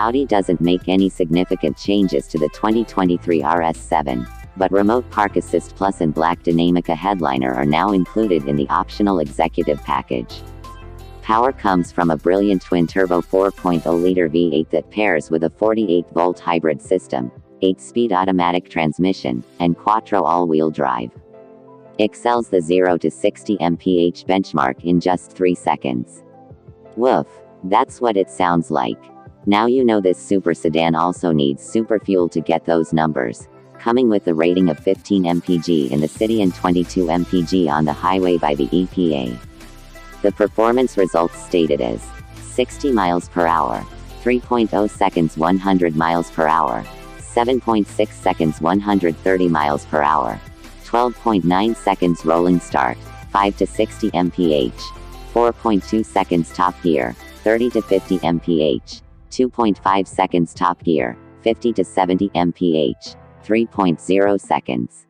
Audi doesn't make any significant changes to the 2023 RS7, but Remote Park Assist Plus and Black Dynamica Headliner are now included in the optional executive package. Power comes from a brilliant twin-turbo 4.0-liter V8 that pairs with a 48-volt hybrid system, 8-speed automatic transmission, and quattro all-wheel drive. Excels the 0 to 60 mph benchmark in just 3 seconds. Woof, that's what it sounds like. Now you know this super sedan also needs super fuel to get those numbers, coming with a rating of 15 mpg in the city and 22 mpg on the highway by the EPA. The performance results stated as 60 miles per hour, 3.0 seconds 100 miles per hour, 7.6 seconds 130 miles per hour, 12.9 seconds rolling start, 5 to 60 mph, 4.2 seconds top gear, 30 to 50 mph, 2.5 seconds top gear, 50 to 70 mph, 3.0 seconds.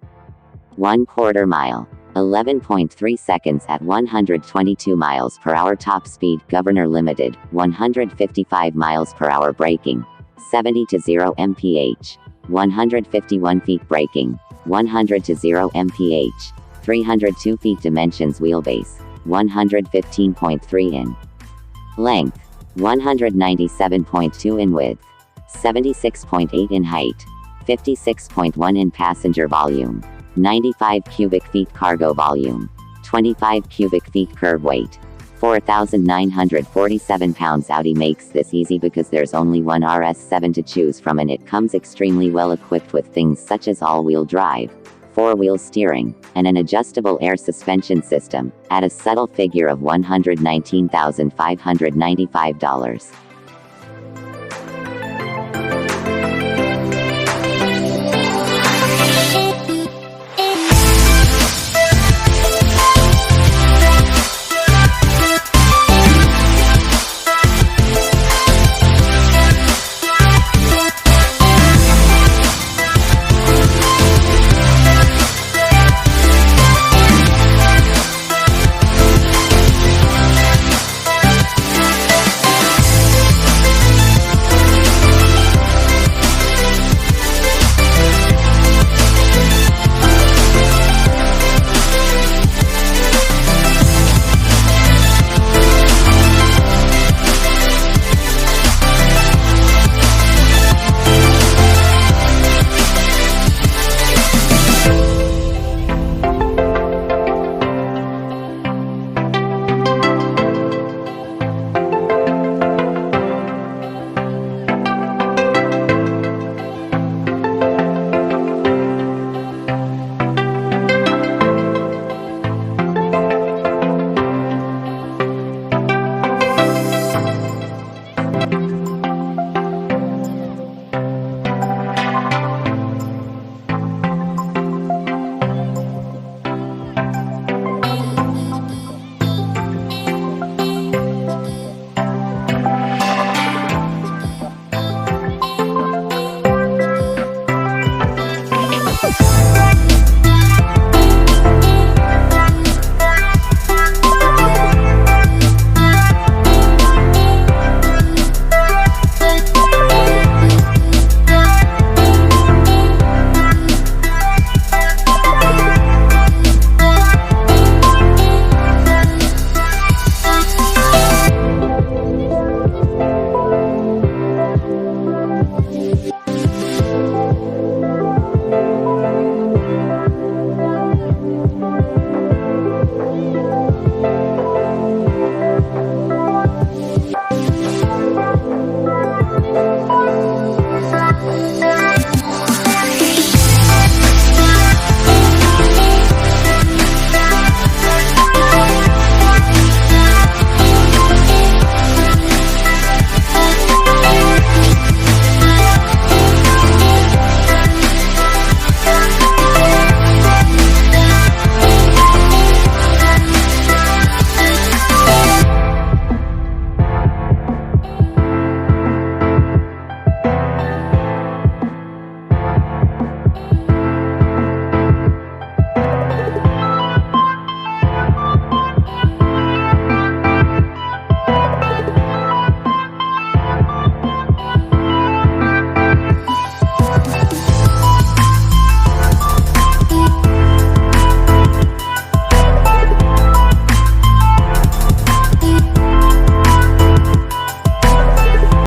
1/4 mile, 11.3 seconds at 122 miles per hour top speed governor limited, 155 miles per hour braking, 70 to 0 mph, 151 feet braking, 100 to 0 mph, 302 feet dimensions wheelbase, 115.3 in length, 197.2 in width, 76.8 in height, 56.1 in passenger volume, 95 cubic feet cargo volume, 25 cubic feet curb weight, 4,947 pounds. Audi makes this easy because there's only one RS7 to choose from, and it comes extremely well equipped with things such as all-wheel drive, 4-wheel steering, and an adjustable air suspension system, at a subtle figure of $119,595.